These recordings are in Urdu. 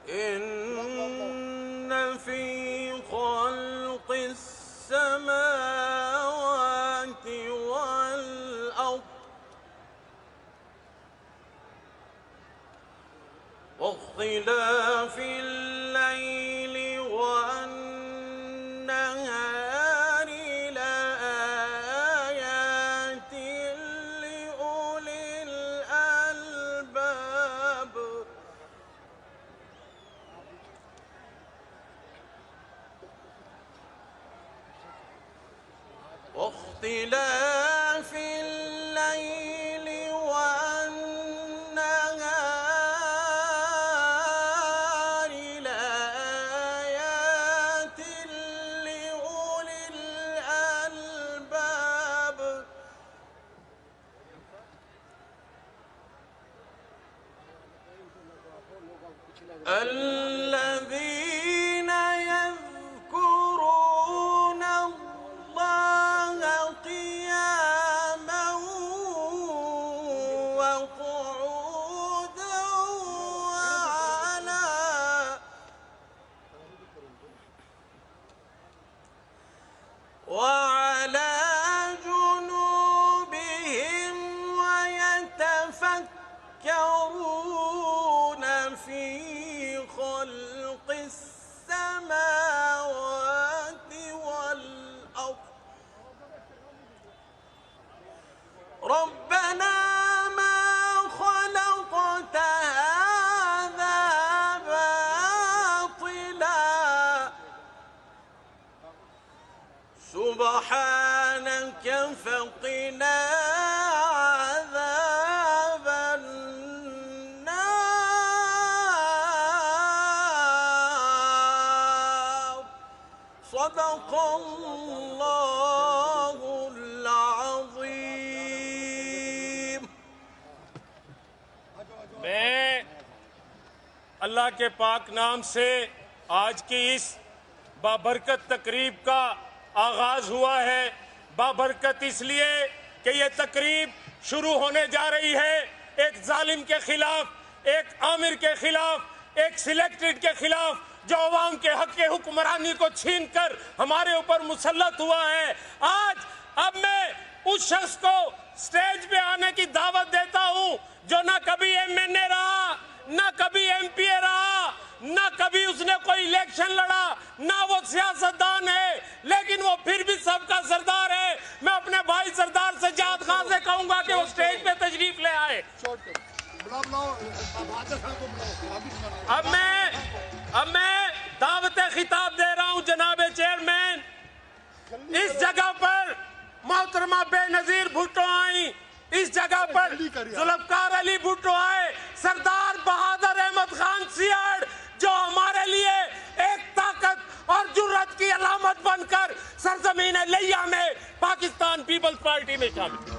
إن في خلق السماوات والأرض واختلاف الليل والنهار لآيات لأولي الألباب واختلاف الليل والنهار لآيات لأولي الألباب الذين يذكرون الله قياما وقعودا وعلى جنوبهم ويتفكرون في خلق السماوات والأرض ربنا ما خلقت هذا باطلا سبحانك فقنا عذاب النار صدق اللہ العظیم. میں اللہ کے پاک نام سے آج کی اس بابرکت تقریب کا آغاز ہوا ہے. بابرکت اس لیے کہ یہ تقریب شروع ہونے جا رہی ہے ایک ظالم کے خلاف، ایک آمر کے خلاف، ایک سلیکٹڈ کے خلاف جو عوام کے حق کے حکمرانی کو چھین کر ہمارے اوپر مسلط ہوا ہے. آج اب میں اس شخص کو سٹیج پہ آنے کی دعوت دیتا ہوں جو نہ کبھی MNA رہا، نہ کبھی MP رہا، نہ کبھی اس نے کوئی الیکشن لڑا، نہ وہ سیاستدان ہے، لیکن وہ پھر بھی سب کا سردار ہے. میں اپنے بھائی سردار سجاد خان سے کہوں گا کہ وہ سٹیج پہ تشریف لے آئے. اب میں دعوت خطاب دے رہا ہوں جناب چیئرمین. اس جگہ پر محترمہ بے نظیر بھٹو آئیں، اس جگہ پر ذوالفقار علی بھٹو آئے، سردار بہادر احمد خان سیاڑ جو ہمارے لیے ایک طاقت اور جرات کی علامت بن کر سرزمین لیا میں پاکستان پیپلز پارٹی میں شامل.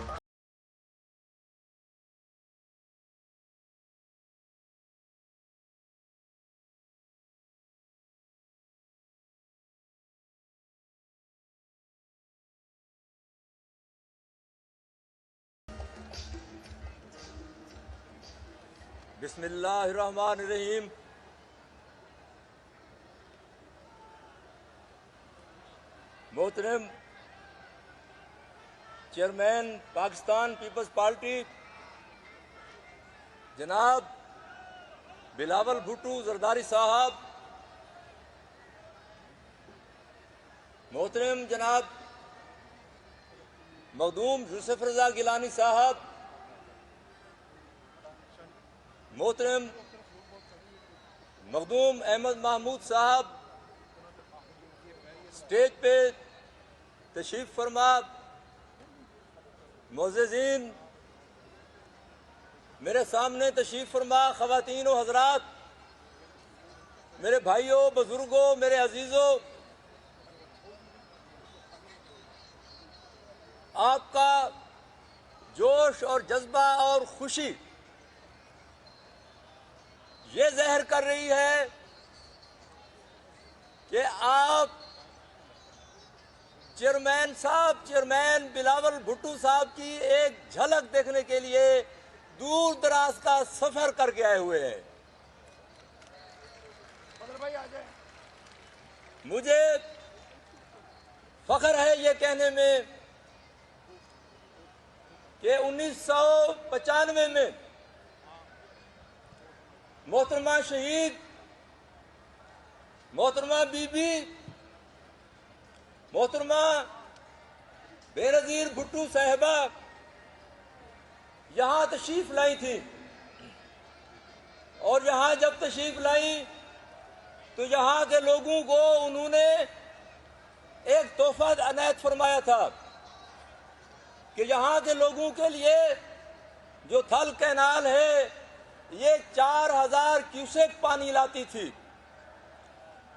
بسم اللہ الرحمن الرحیم. محترم چیئرمین پاکستان پیپلز پارٹی جناب بلاول بھٹو زرداری صاحب، محترم جناب مخدوم یوسف رضا گیلانی صاحب، محترم مخدوم احمد محمود صاحب، سٹیج پہ تشریف فرما معززین، میرے سامنے تشریف فرما خواتین و حضرات، میرے بھائیوں، بزرگوں، میرے عزیزوں، آپ کا جوش اور جذبہ اور خوشی یہ ظاہر کر رہی ہے کہ آپ چیئرمین صاحب، چیئرمین بلاول بھٹو صاحب کی ایک جھلک دیکھنے کے لیے دور دراز کا سفر کر کے آئے ہوئے ہیں۔ مجھے فخر ہے یہ کہنے میں کہ 1995 میں محترمہ شہید محترمہ بی بی محترمہ بے نظیر بھٹو صاحبہ یہاں تشریف لائی تھی، اور یہاں جب تشریف لائی تو یہاں کے لوگوں کو انہوں نے ایک تحفہ عنایت فرمایا تھا کہ یہاں کے لوگوں کے لیے جو تھل کینال ہے یہ 4000 کیوسیک پانی لاتی تھی،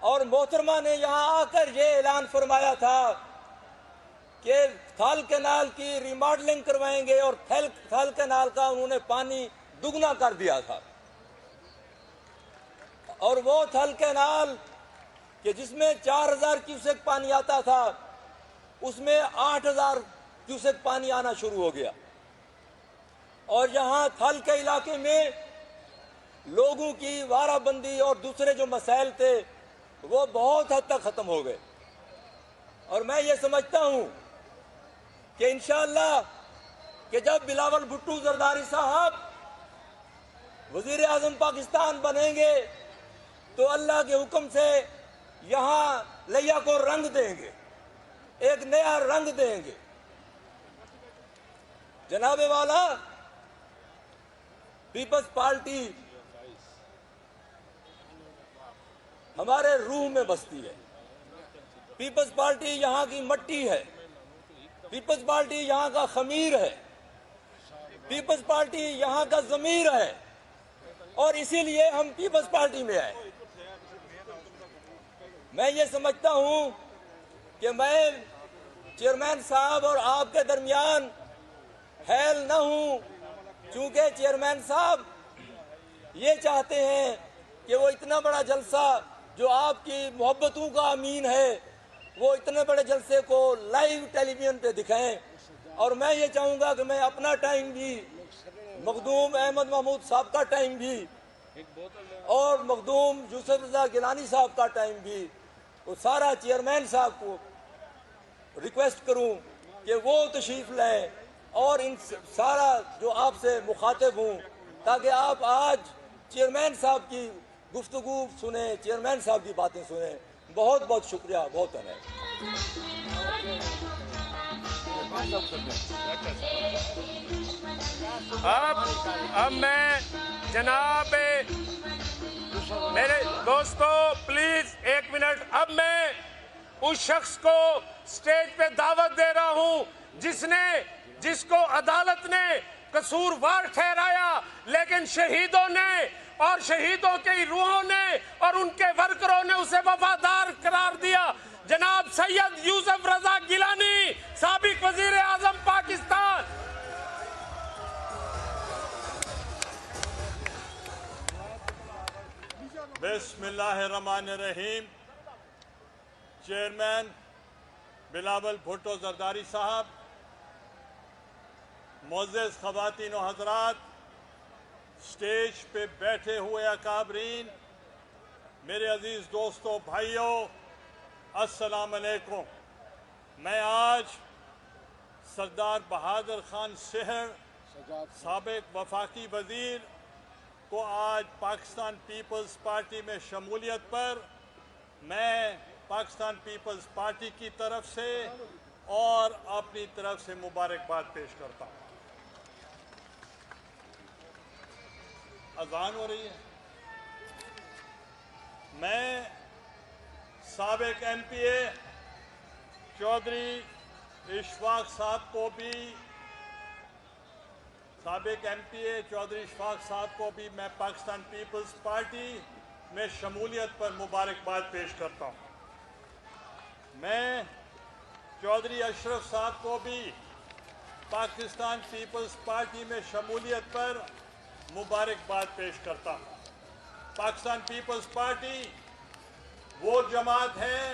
اور محترمہ نے یہاں آ کر یہ اعلان فرمایا تھا کہ تھل کینال کی ریماڈلنگ کروائیں گے، اور تھل کینال کا انہوں نے پانی دگنا کر دیا تھا۔ اور وہ تھل کینال کہ جس میں 4000 کیوسیک پانی آتا تھا، اس میں 8000 کیوسیک پانی آنا شروع ہو گیا، اور یہاں تھل کے علاقے میں لوگوں کی وارہ بندی اور دوسرے جو مسائل تھے وہ بہت حد تک ختم ہو گئے۔ اور میں یہ سمجھتا ہوں کہ انشاءاللہ کہ جب بلاول بھٹو زرداری صاحب وزیر اعظم پاکستان بنیں گے تو اللہ کے حکم سے یہاں لیا کو رنگ دیں گے، ایک نیا رنگ دیں گے۔ جناب والا، پیپلز پارٹی ہمارے روح میں بستی ہے، پیپلز پارٹی یہاں کی مٹی ہے، پیپلز پارٹی یہاں کا خمیر ہے، پیپلز پارٹی یہاں کا ضمیر ہے، اور اسی لیے ہم پیپلز پارٹی میں آئے۔ میں یہ سمجھتا ہوں کہ میں چیئرمین صاحب اور آپ کے درمیان حیل نہ ہوں، چونکہ چیئرمین صاحب یہ چاہتے ہیں کہ وہ اتنا بڑا جلسہ جو آپ کی محبتوں کا امین ہے وہ اتنے بڑے جلسے کو لائیو ٹیلی ویژن پہ دکھائیں، اور میں یہ چاہوں گا کہ میں اپنا ٹائم بھی، مخدوم احمد محمود صاحب کا ٹائم بھی، اور مخدوم یوسف رضا گیلانی صاحب کا ٹائم بھی، وہ سارا چیئرمین صاحب کو ریکویسٹ کروں کہ وہ تشریف لائیں اور ان سارا جو آپ سے مخاطب ہوں، تاکہ آپ آج چیئرمین صاحب کی گفتگو سنیں، چیئرمین صاحب کی باتیں سنیں۔ بہت بہت شکریہ، بہت ہے۔ اب میں جناب میرے دوستو پلیز ایک منٹ، اب میں اس شخص کو سٹیج پہ دعوت دے رہا ہوں جس کو عدالت نے قصوروار ٹھہرایا، لیکن شہیدوں نے اور شہیدوں کی روحوں نے اور ان کے ورکروں نے اسے وفادار قرار دیا۔ جناب سید یوسف رضا گیلانی، سابق وزیر اعظم پاکستان۔ بسم اللہ الرحمن الرحیم۔ چیئرمین بلاول بھٹو زرداری صاحب، معزز خواتین و حضرات، سٹیج پہ بیٹھے ہوئے اکابرین، میرے عزیز دوستوں، بھائیوں، السلام علیکم۔ میں آج سردار بہادر خان سہر، سابق وفاقی وزیر، کو آج پاکستان پیپلز پارٹی میں شمولیت پر میں پاکستان پیپلز پارٹی کی طرف سے اور اپنی طرف سے مبارکباد پیش کرتا ہوں۔ اذان ہو رہی ہے۔ میں سابق ایم پی اے چودھری اشفاق صاحب کو بھی میں پاکستان پیپلز پارٹی میں شمولیت پر مبارکباد پیش کرتا ہوں۔ میں چودھری اشرف صاحب کو بھی پاکستان پیپلز پارٹی میں شمولیت پر مبارکباد پیش کرتا ہوں۔ پاکستان پیپلز پارٹی وہ جماعت ہے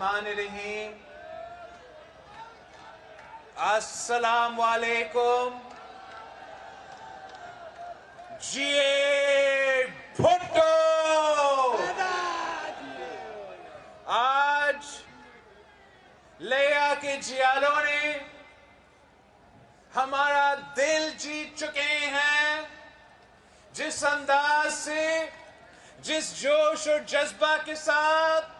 الرحمن الرحیم. السلام علیکم. جی بھٹو آج لیا کے جیالوں نے ہمارا دل جیت چکے ہیں. جس انداز سے، جس جوش اور جذبہ کے ساتھ،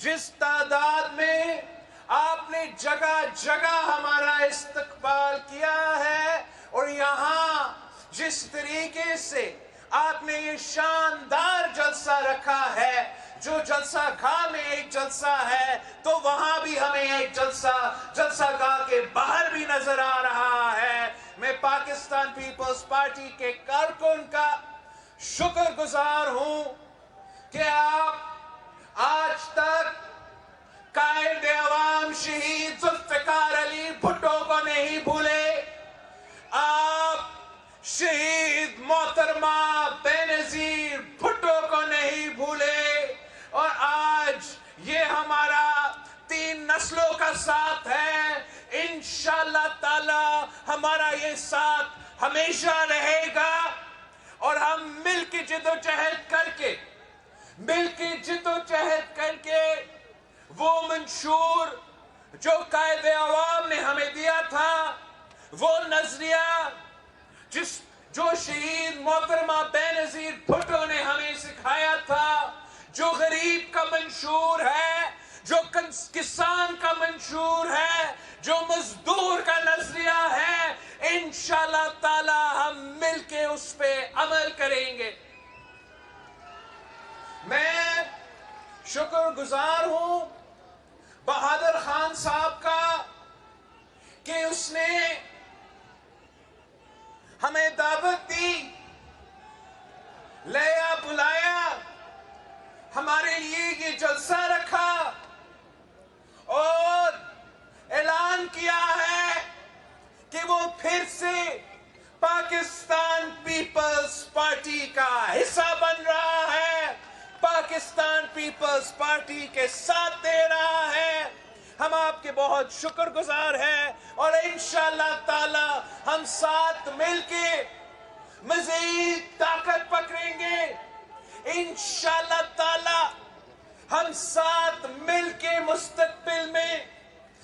جس تعداد میں آپ نے جگہ جگہ ہمارا استقبال کیا ہے، اور یہاں جس طریقے سے آپ نے یہ شاندار جلسہ رکھا ہے، جو جلسہ گاہ میں ایک جلسہ ہے تو وہاں بھی ہمیں ایک جلسہ گاہ کے باہر بھی نظر آ رہا ہے. میں پاکستان پیپلز پارٹی کے کارکن کا شکر گزار ہوں کہ آپ آج تک قائد عوام شہید ذوالفقار علی بھٹو کو نہیں بھولے. آپ شہید محترمہ بینظیر بھٹو کو نہیں بھولے. اور آج یہ ہمارا 3 نسلوں کا ساتھ ہے. انشاءاللہ تعالی ہمارا یہ ساتھ ہمیشہ رہے گا، اور ہم مل کے جد و جہد کر کے وہ منشور جو قائد عوام نے ہمیں دیا تھا، وہ نظریہ جو شہید محترمہ بینظیر بھٹو نے ہمیں سکھایا تھا، جو غریب کا منشور ہے، جو کسان کا منشور ہے، جو مزدور کا نظریہ ہے، انشاءاللہ تعالی ہم مل کے اس پہ عمل کریں گے. میں شکر گزار ہوں بہادر خان صاحب کا کہ اس نے ہمیں دعوت دی، لیا بلایا، ہمارے لیے یہ جلسہ رکھا اور اعلان کیا ہے کہ وہ پھر سے پاکستان پیپلز پارٹی کا حصہ بن رہا ہے، پاکستان پیپلز پارٹی کے ساتھ دے رہا ہے. ہم آپ کے بہت شکر گزار ہیں، اور انشاءاللہ تعالی ہم ساتھ مل کے مزید طاقت پکڑیں گے. انشاءاللہ تعالی ہم ساتھ مل کے مستقبل میں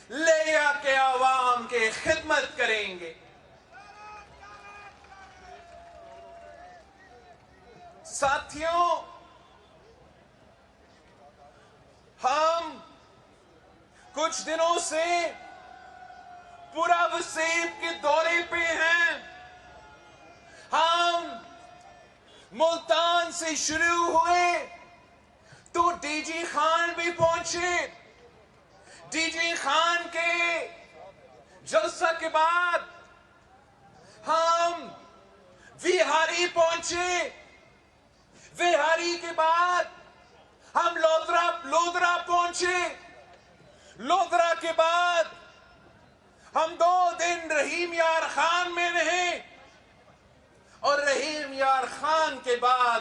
لیا کے عوام کے خدمت کریں گے. ساتھیوں، ہم کچھ دنوں سے پورا وسیب کے دورے پہ ہیں. ہم ملتان سے شروع ہوئے تو ڈی جی خان بھی پہنچے. ڈی جی خان کے جلسہ کے بعد ہم ویہاری پہنچے. ویہاری کے بعد ہم لودرا پہنچے. لودرا کے بعد ہم 2 دن رحیم یار خان میں رہے، اور رحیم یار خان کے بعد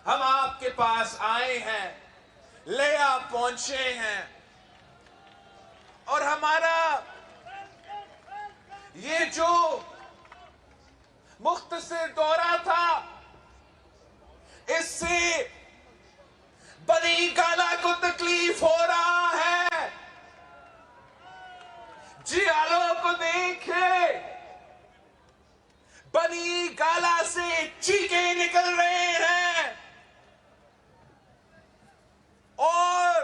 ہم آپ کے پاس آئے ہیں، لیا پہنچے ہیں. اور ہمارا یہ جو مختصر دورہ تھا، اس سے بنی گالا کو تکلیف ہو رہا ہے. جیالوں کو دیکھے، بنی گالا سے چیخیں نکل رہے ہیں. اور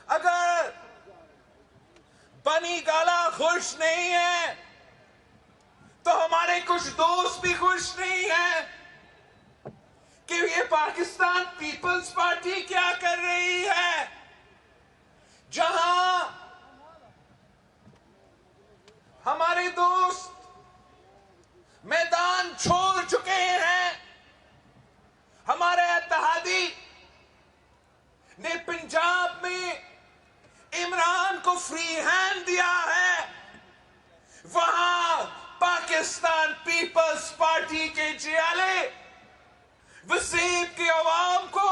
اگر بنی گالا خوش نہیں ہے تو ہمارے کچھ دوست بھی خوش نہیں ہیں کہ یہ پاکستان پیپلز پارٹی کیا کر رہی ہے. جہاں ہمارے دوست میدان چھوڑ چکے ہیں، ہمارے اتحادی نے پنجاب میں عمران کو فری ہینڈ دیا ہے، وہاں پاکستان پیپلز پارٹی کے جیالے وسیب کے عوام کو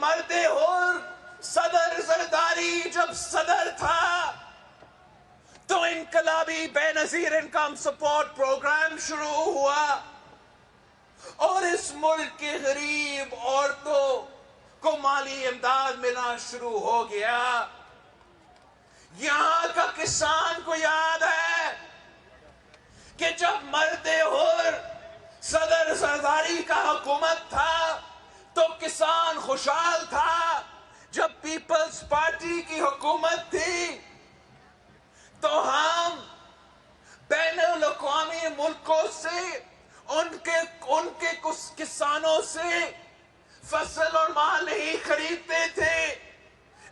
مرد حر صدر زرداری جب صدر تھا تو انقلابی بے نظیر انکم سپورٹ پروگرام شروع ہوا اور اس ملک کی غریب عورتوں کو مالی امداد ملنا شروع ہو گیا. یہاں کا کسان کو یاد ہے کہ جب مرد حر صدر زرداری کا حکومت تھا تو کسان خوشحال تھا. جب پیپلز پارٹی کی حکومت تھی تو ہم بین الاقوامی ملکوں سے ان کے کسانوں سے فصل اور مال نہیں خریدتے تھے.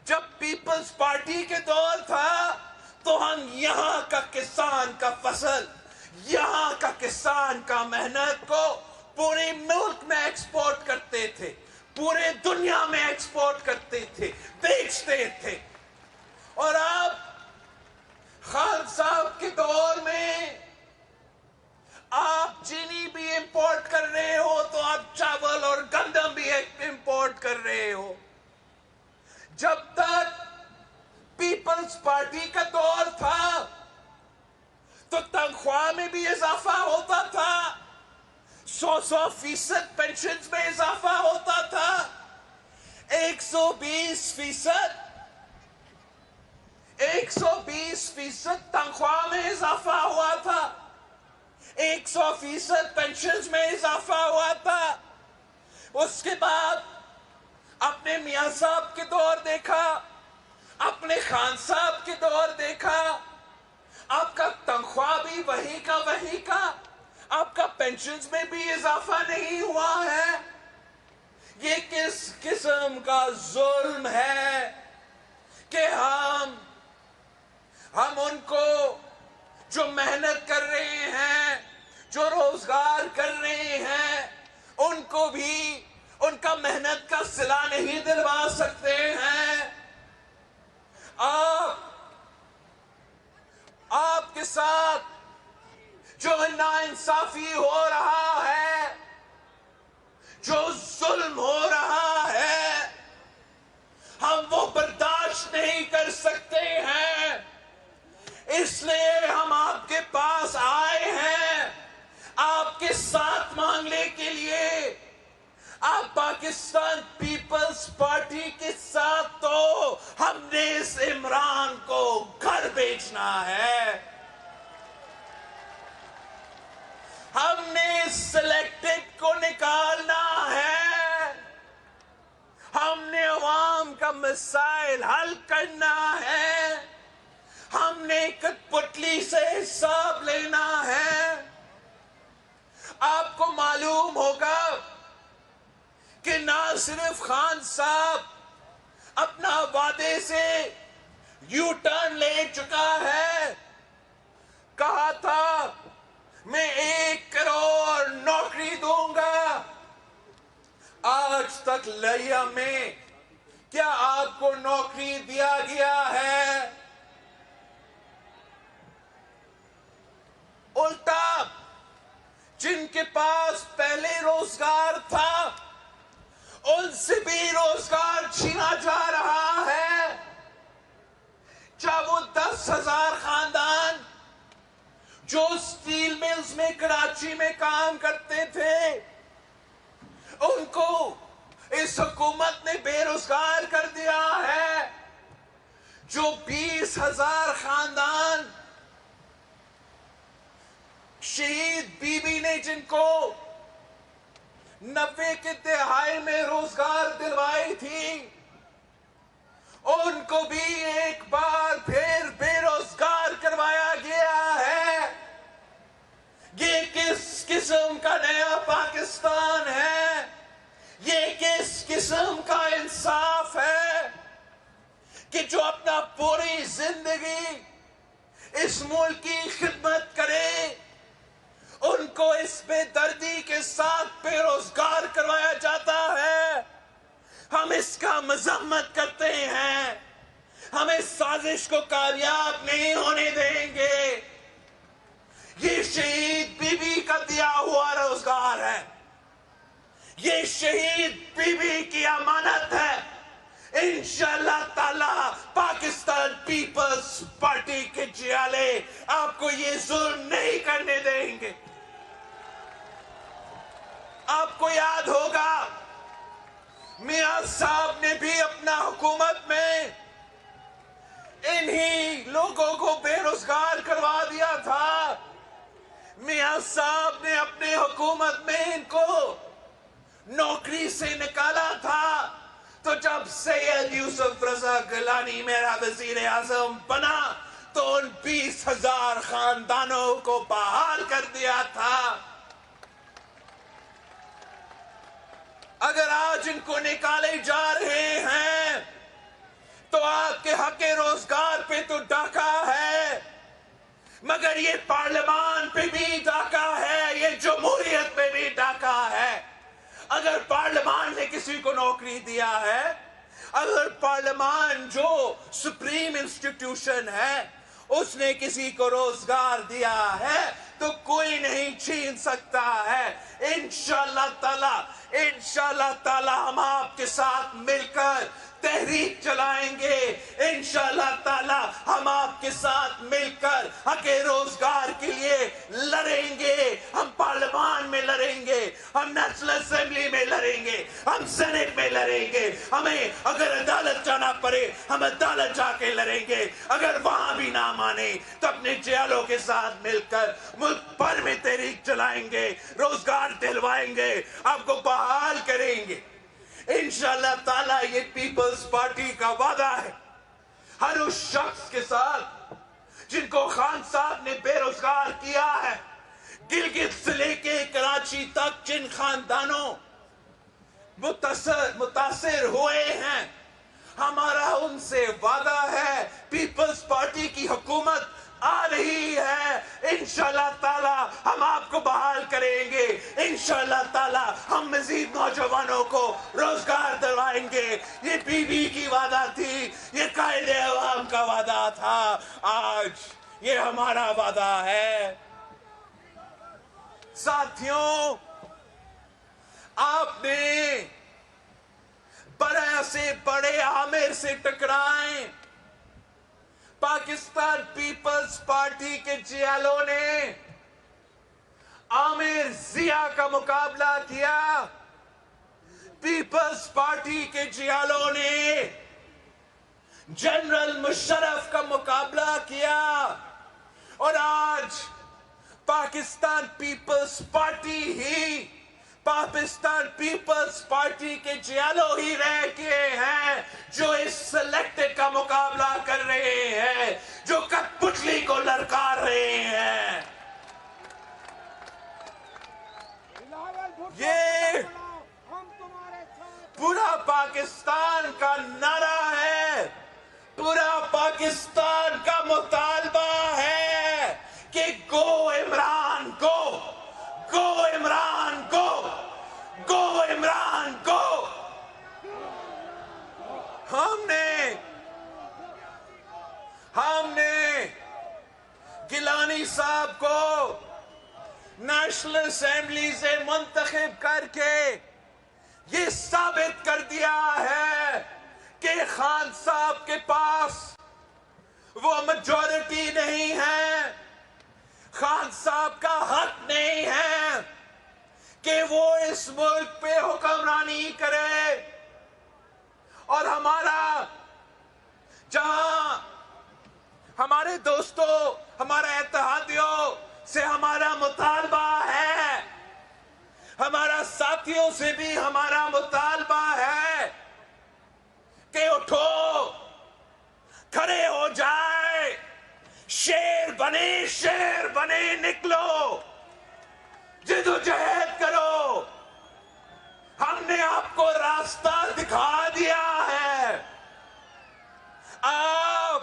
جب پیپلز پارٹی کے دور تھا تو ہم یہاں کا کسان کا فصل، یہاں کا کسان کا محنت کو پورے ملک میں ایکسپورٹ کرتے تھے، پورے دنیا میں ایکسپورٹ کرتے تھے، بیچتے تھے. اور اب خان صاحب کے دور میں آپ چینی بھی امپورٹ کر رہے ہو تو آپ چاول اور گندم بھی امپورٹ کر رہے ہو. جب تک پیپلز پارٹی کا دور تھا تو تنخواہ میں بھی اضافہ ہوتا تھا، 100% پینشنز میں اضافہ ہوتا تھا، 120% تنخواہ میں اضافہ ہوا تھا، 100% پینشنز میں اضافہ ہوا تھا. اس کے بعد اپنے میاں صاحب کے دور دیکھا، اپنے خان صاحب کے دور دیکھا، آپ کا تنخواہ بھی وہی کا، آپ کا پینشنز میں بھی اضافہ نہیں ہوا ہے. یہ کس قسم کا ظلم ہے کہ ہم ان کو جو محنت کر رہے ہیں، جو روزگار کر رہے ہیں، ان کو بھی ان کا محنت کا صلہ نہیں دلوا سکتے ہیں. آپ کے ساتھ جو ناانصافی ہو رہا ہے، جو ظلم ہو رہا ہے، ہم وہ برداشت نہیں کر سکتے ہیں. اس لیے ہم آپ کے پاس آئے ہیں آپ کے ساتھ مانگنے کے لیے. آپ پاکستان پیپلز پارٹی کے ساتھ تو ہم نے اس عمران کو گھر بیچنا ہے. ہم نے سلیکٹڈ کو نکالنا ہے. ہم نے عوام کا مسائل حل کرنا ہے. ہم نے کٹ پتلی سے حساب لینا ہے. آپ کو معلوم ہوگا کہ نہ صرف خان صاحب اپنا وعدے سے یو ٹرن لے چکا ہے، کہا تھا میں 1 کروڑ نوکری دوں گا. آج تک لیا میں کیا آپ کو نوکری دیا گیا ہے؟ الٹا جن کے پاس پہلے روزگار تھا ان سے بھی روزگار چھینا جا رہا ہے. چاہے وہ 10,000 خاندان جو سٹیل ملز میں کراچی میں کام کرتے تھے، ان کو اس حکومت نے بے روزگار کر دیا ہے. جو 20,000 خاندان شہید بی بی نے جن کو 90 کے دہائی میں روزگار دلوائی تھی، ان کو بھی ایک بار پھر بے روزگار کروایا گیا ہے. یہ کس قسم کا نیا پاکستان ہے؟ یہ کس قسم کا انصاف ہے کہ جو اپنا پوری زندگی اس ملک کی خدمت کرے ان کو اس بے دردی کے ساتھ بے روزگار کروایا جاتا ہے؟ ہم اس کا مذمت کرتے ہیں. ہم اس سازش کو کامیاب نہیں ہونے دیں گے. یہ شہید بی بی کا دیا ہوا روزگار ہے، یہ شہید بی بی کی امانت ہے. انشاءاللہ تعالی پاکستان پیپلز پارٹی کے جیالے آپ کو یہ ظلم نہیں کرنے دیں گے. آپ کو یاد ہوگا میاں صاحب نے بھی اپنا حکومت میں انہی لوگوں کو بے روزگار کروا دیا تھا. میاں صاحب نے اپنے حکومت میں ان کو نوکری سے نکالا تھا. تو جب سید یوسف رضا گیلانی میرا وزیر اعظم بنا تو ان 20,000 خاندانوں کو بحال کر دیا تھا. اگر آج ان کو نکالے جا رہے ہیں تو آپ کے حق روزگار پہ تو ڈاکہ ہے، مگر یہ پارلیمان پہ بھی ڈاکہ ہے، یہ جمہوریت پہ بھی ڈاکہ ہے. اگر پارلیمان نے کسی کو نوکری دیا ہے، اگر پارلیمان جو سپریم انسٹیٹیوشن ہے اس نے کسی کو روزگار دیا ہے تو کوئی نہیں چھین سکتا ہے. انشاءاللہ تعالی ہم آپ کے ساتھ مل کر تحریک چلائیں گے. انشاءاللہ تعالی ہم آپ کے ساتھ مل کر حق روزگار کے لیے لڑیں گے. ہم پارلیمان میں لڑیں گے، ہم نیشنل اسمبلی میں لڑیں گے، ہم سینٹ میں لڑیں گے. ہمیں اگر عدالت جانا پڑے ہم عدالت جا کے لڑیں گے. اگر وہاں بھی نہ مانے تو اپنے جیالوں کے ساتھ مل کر ملک بھر میں تحریک چلائیں گے، روزگار دلوائیں گے، آپ کو بحال کریں گے. انشاءاللہ تعالی یہ پیپلز پارٹی کا وعدہ ہے ہر اس شخص کے ساتھ جن کو خان صاحب نے بے روزگار کیا ہے. گلگت سے لے کے کراچی تک جن خاندانوں متاثر ہوئے ہیں، ہمارا ان سے وعدہ ہے پیپلز پارٹی کی حکومت آ رہی ہے. انشاءاللہ تعالی ہم آپ کو بحال کریں گے. انشاءاللہ تعالی ہم مزید نوجوانوں کو روزگار دلوائیں گے. یہ بی بی کی وعدہ تھی، یہ قائد عوام کا وعدہ تھا، آج یہ ہمارا وعدہ ہے. ساتھیوں، آپ نے بڑے سے بڑے عامر سے ٹکرائیں. پاکستان پیپلز پارٹی کے جیالوں نے عامر ضیاء کا مقابلہ کیا، پیپلز پارٹی کے جیالوں نے جنرل مشرف کا مقابلہ کیا، اور آج پاکستان پیپلز پارٹی ہی پاکستان پیپلز پارٹی کے جیالوں ہی رہ کے ہیں جو اس سلیکٹڈ کا مقابلہ کر رہے ہیں، جو کٹ پتلی کو للکار رہے ہیں. یہ پورا پاکستان کا نعرہ ہے، پورا پاکستان کا مطالبہ ہے کہ گو عمران گو، گو عمران گو، گو عمران گو. ہم نے گیلانی صاحب کو نیشنل اسمبلی سے منتخب کر کے یہ ثابت کر دیا ہے کہ خان صاحب کے پاس وہ میجورٹی نہیں ہے، خان صاحب کا حق نہیں ہے کہ وہ اس ملک پہ حکمرانی کرے. اور ہمارا جہاں ہمارے دوستوں، ہمارے اتحادیوں سے ہمارا مطالبہ ہے، ہمارا ساتھیوں سے بھی ہمارا مطالبہ ہے کہ اٹھو، کھڑے ہو جائے، شیر بنے نکلو، جدوجہد کرو. ہم نے آپ کو راستہ دکھا دیا ہے. آپ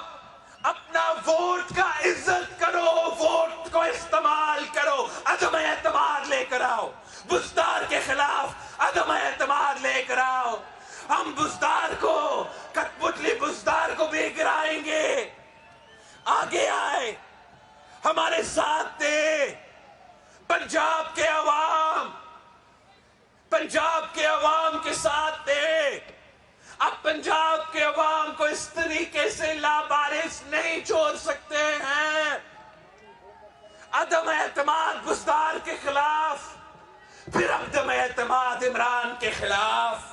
اپنا ووٹ کا عزت کرو، ووٹ کو استعمال کرو، عدم اعتماد لے کر آؤ، بزدار کے خلاف عدم اعتماد لے کر آؤ. ہم بزدار کو، کٹ پتلی بزدار کو بھی گرائیں گے. آگے آئے، ہمارے ساتھ دے. پنجاب کے عوام، پنجاب کے عوام کے ساتھ تھے، اب پنجاب کے عوام کو اس طریقے سے لابارس نہیں چھوڑ سکتے ہیں۔ عدم اعتماد بزدار کے خلاف، پھر عدم اعتماد عمران کے خلاف۔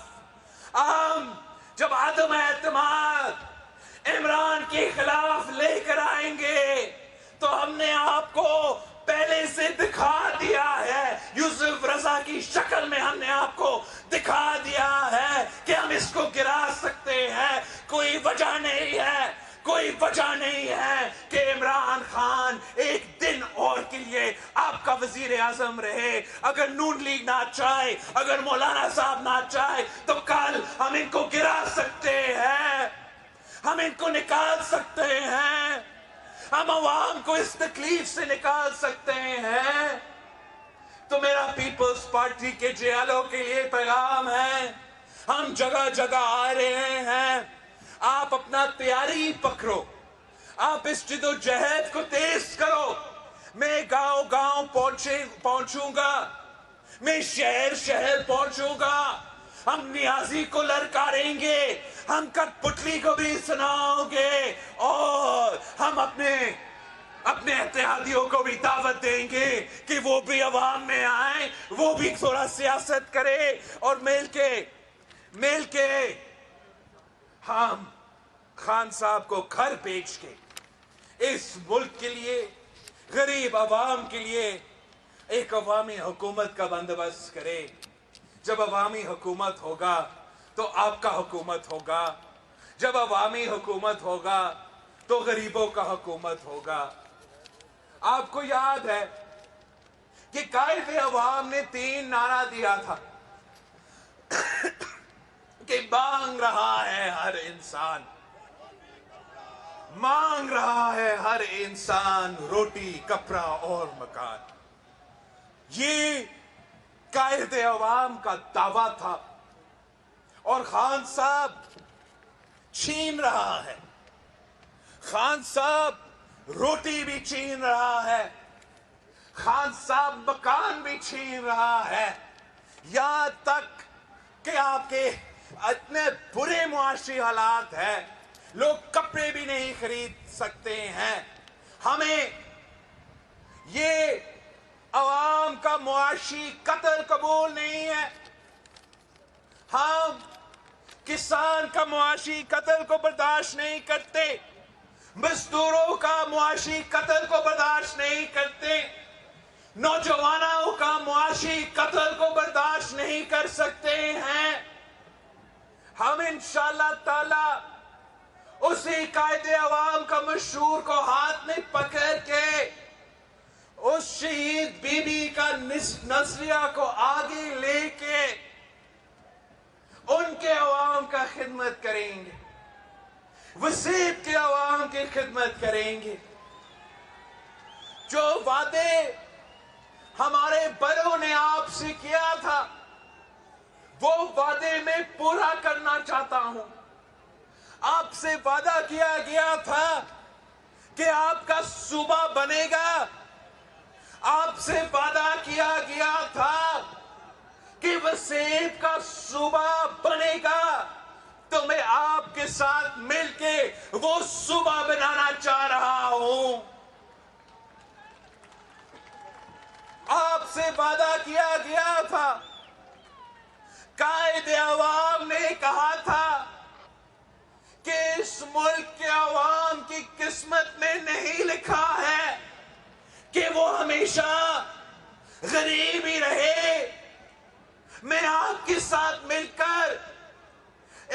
ہم جب عدم اعتماد عمران کے خلاف لے کر آئیں گے تو ہم نے آپ کو پہلے سے دکھا دیا ہے، یوسف رضا کی شکل میں ہم نے آپ کو دکھا دیا ہے کہ ہم اس کو گرا سکتے ہیں۔ کوئی وجہ نہیں ہے، کوئی وجہ نہیں ہے کہ عمران خان ایک دن اور کے لیے آپ کا وزیر اعظم رہے۔ اگر نون لیگ نہ چاہے، اگر مولانا صاحب نہ چاہے تو کل ہم ان کو گرا سکتے ہیں، ہم ان کو نکال سکتے ہیں، ہم عوام کو اس تکلیف سے نکال سکتے ہیں۔ تو میرا پیپلز پارٹی کے جیالوں کے لیے پیغام ہے، ہم جگہ جگہ آ رہے ہیں، آپ اپنا تیاری پکڑو، آپ اس جد و جہد کو تیز کرو۔ میں گاؤں گاؤں پہنچوں گا، میں شہر شہر پہنچوں گا، ہم نیازی کو للکاریں گے، ہم کٹ پتلی کو بھی سناؤں گے، اور ہم اپنے اتحادیوں کو بھی دعوت دیں گے کہ وہ بھی عوام میں آئیں، وہ بھی تھوڑا سیاست کرے، اور مل کے ہم خان صاحب کو گھر بیچ کے اس ملک کے لیے، غریب عوام کے لیے ایک عوامی حکومت کا بندوبست کرے۔ جب عوامی حکومت ہوگا تو آپ کا حکومت ہوگا، جب عوامی حکومت ہوگا تو غریبوں کا حکومت ہوگا۔ آپ کو یاد ہے کہ قائد عوام نے 3 نعرہ دیا تھا کہ مانگ رہا ہے ہر انسان، مانگ رہا ہے ہر انسان روٹی، کپڑا اور مکان۔ یہ قائد عوام کا دعویٰ تھا، اور خان صاحب چھین رہا ہے، خان صاحب روٹی بھی چھین رہا ہے، خان صاحب مکان بھی چھین رہا ہے، یہاں تک کہ آپ کے اتنے برے معاشی حالات ہیں، لوگ کپڑے بھی نہیں خرید سکتے ہیں۔ ہمیں یہ عوام کا معاشی قتل قبول نہیں ہے، ہم کسان کا معاشی قتل کو برداشت نہیں کرتے، مزدوروں کا معاشی قتل کو برداشت نہیں کرتے، نوجوانوں کا معاشی قتل کو برداشت نہیں کر سکتے ہیں۔ ہم انشاءاللہ تعالی اسی قائد عوام کا مشہور کو ہاتھ میں پکڑ کے اس شہید بی بی کا نظریہ کو آگے لے کے ان کے عوام کا خدمت کریں گے، وسیب کے عوام کی خدمت کریں گے۔ جو وعدے ہمارے بڑوں نے آپ سے کیا تھا وہ وعدے میں پورا کرنا چاہتا ہوں۔ آپ سے وعدہ کیا گیا تھا کہ آپ کا صوبہ بنے گا، آپ سے وعدہ کیا گیا تھا کہ وسیب کا صوبہ بنے گا، تو میں آپ کے ساتھ مل کے وہ صوبہ بنانا چاہ رہا ہوں۔ آپ سے وعدہ کیا گیا تھا، قائد عوام نے کہا تھا کہ اس ملک کے عوام کی قسمت میں نہیں لکھا ہے کہ وہ ہمیشہ غریب ہی رہے۔ میں آپ کے ساتھ مل کر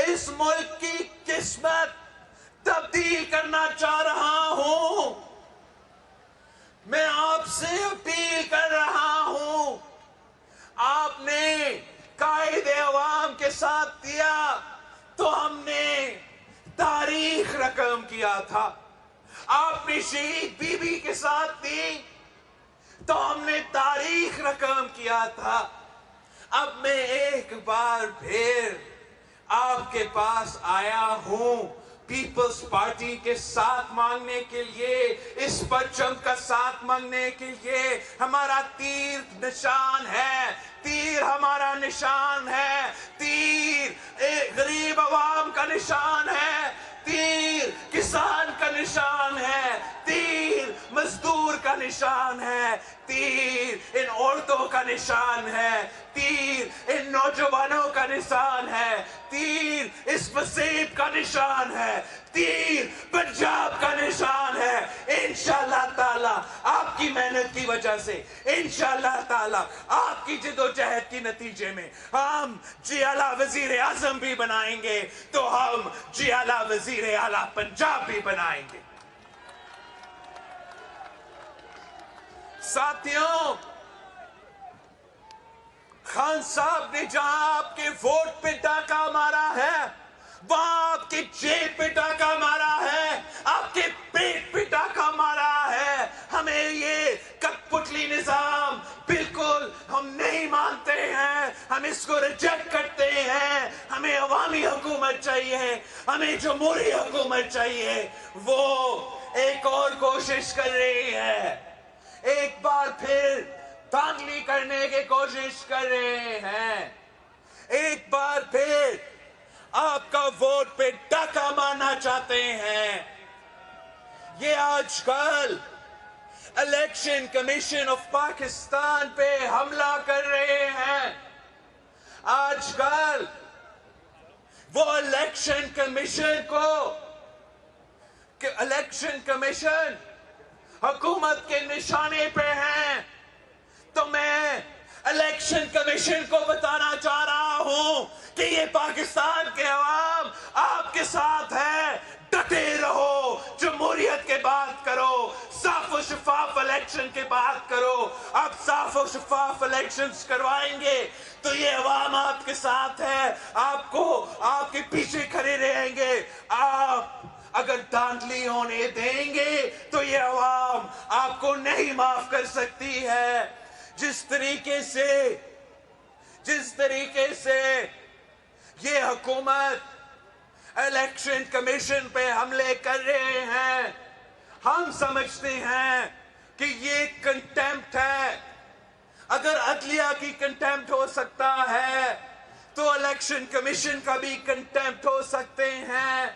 اس ملک کی قسمت تبدیل کرنا چاہ رہا ہوں۔ میں آپ سے اپیل کر رہا ہوں، آپ نے قائد عوام کے ساتھ دیا تو ہم نے تاریخ رقم کیا تھا، آپ نے شہید بی بی کے ساتھ دی تو ہم نے تاریخ رقم کیا تھا۔ اب میں ایک بار پھر آپ کے پاس آیا ہوں پیپلز پارٹی کے ساتھ مانگنے کے لیے، اس پرچم کا ساتھ مانگنے کے لیے. ہمارا تیر نشان ہے، تیر ہمارا نشان ہے، تیر غریب عوام کا نشان ہے، تیر کسان کا نشان ہے، تیر مزدور کا نشان ہے، تیر ان عورتوں کا نشان ہے، تیر ان نوجوانوں کا نشان ہے، تیر اس وسیب کا نشان ہے، تیر پنجاب کا نشان ہے. انشاءاللہ تعالی آپ کی محنت کی وجہ سے، انشاءاللہ تعالی آپ کی جد و جہد کی نتیجے میں ہم جی اعلیٰ وزیر اعظم بھی بنائیں گے تو ہم جی اعلیٰ وزیر اعلیٰ پنجاب بھی بنائیں گے. ساتھیوں، خان صاحب نے جہاں آپ کے ووٹ پہ ڈاکہ مارا ہے، وہاں آپ کے جیب پہ ڈاکہ مارا ہے، آپ کے پیٹ پہ ڈاکہ مارا ہے. ہمیں یہ کٹ پتلی نظام بالکل ہم نہیں مانتے ہیں، ہم اس کو ریجیکٹ کرتے ہیں. ہمیں عوامی حکومت چاہیے، ہمیں جمہوری حکومت چاہیے. وہ ایک اور کوشش کر رہی ہے، ایک بار پھر دھاندلی کرنے کی کوشش کر رہے ہیں، ایک بار پھر آپ کا ووٹ پہ ڈاکہ مارنا چاہتے ہیں. یہ آج کل الیکشن کمیشن آف پاکستان پہ حملہ کر رہے ہیں. آج کل وہ الیکشن کمیشن حکومت کے نشانے پہ ہیں. تو میں الیکشن کمیشن کو بتانا چاہ رہا ہوں کہ یہ پاکستان کے عوام آپ کے ساتھ ہے. ڈٹے رہو، جمہوریت کے بات کرو، صاف و شفاف الیکشن کے بات کرو. آپ صاف و شفاف الیکشنز کروائیں گے تو یہ عوام آپ کے ساتھ ہے، آپ کے پیچھے کھڑے رہیں گے. آپ اگر دھاندلی ہونے دیں گے تو یہ عوام آپ کو نہیں معاف کر سکتی ہے. جس طریقے سے یہ حکومت الیکشن کمیشن پہ حملے کر رہے ہیں، ہم سمجھتے ہیں کہ یہ کنٹیمپٹ ہے. اگر عدلیہ کی کنٹیمپٹ ہو سکتا ہے تو الیکشن کمیشن کا بھی کنٹیمپٹ ہو سکتے ہیں.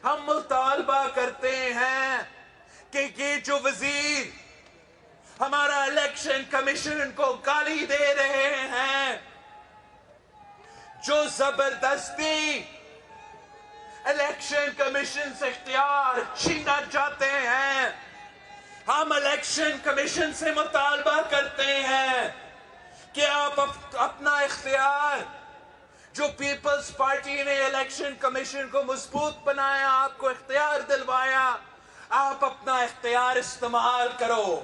ہم مطالبہ کرتے ہیں کہ یہ جو وزیر ہمارا الیکشن کمیشن کو گالی دے رہے ہیں، جو زبردستی الیکشن کمیشن سے اختیار چھینا چاہتے ہیں، ہم الیکشن کمیشن سے مطالبہ کرتے ہیں کہ آپ اپنا اختیار، جو پیپلز پارٹی نے الیکشن کمیشن کو مضبوط بنایا، آپ کو اختیار دلوایا، آپ اپنا اختیار استعمال کرو.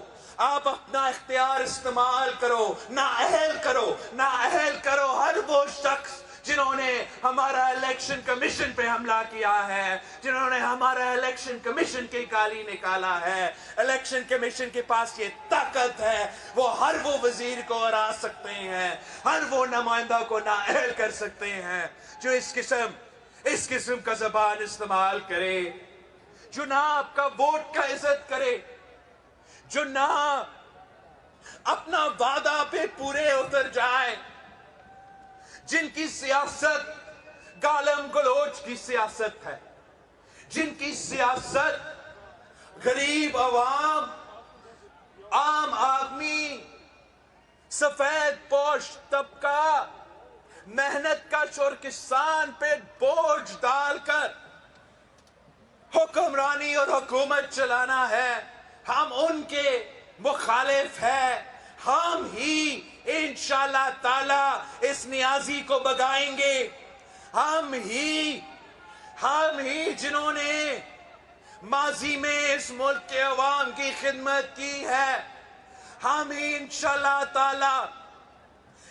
آپ اپنا اختیار استعمال کرو، نااہل کرو ہر وہ شخص جنہوں نے ہمارا الیکشن کمیشن پہ حملہ کیا ہے، جنہوں نے ہمارا الیکشن کمیشن کی گالی نکالا ہے. الیکشن کمیشن کے پاس یہ طاقت ہے، وہ ہر وہ وزیر کو ہرا سکتے ہیں، ہر وہ نمائندہ کو نااہل کر سکتے ہیں جو اس قسم کا زبان استعمال کرے، جو نہ آپ کا ووٹ کا عزت کرے، جو نہ اپنا وعدہ پہ پورے اتر جائے، جن کی سیاست گالم گلوچ کی سیاست ہے، جن کی سیاست غریب عوام، عام آدمی، سفید پوش طبقہ، محنت کش اور کسان پہ بوجھ ڈال کر حکمرانی اور حکومت چلانا ہے. ہم ان کے مخالف ہیں. ہم ہی انشاءاللہ تعالی اس نیازی کو بگائیں گے. ہم ہی جنہوں نے ماضی میں اس ملک کے عوام کی خدمت کی ہے، ہم ہی انشاءاللہ تعالی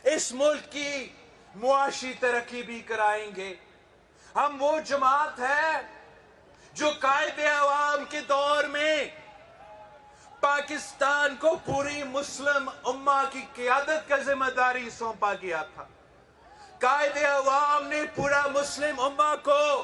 اس ملک کی معاشی ترقی بھی کرائیں گے. ہم وہ جماعت ہے جو قائد عوام کے دور میں پاکستان کو پوری مسلم امہ کی قیادت کا ذمہ داری سونپا گیا تھا. قائد عوام نے پورا مسلم امہ کو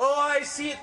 OIC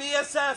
PSF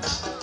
Thank you.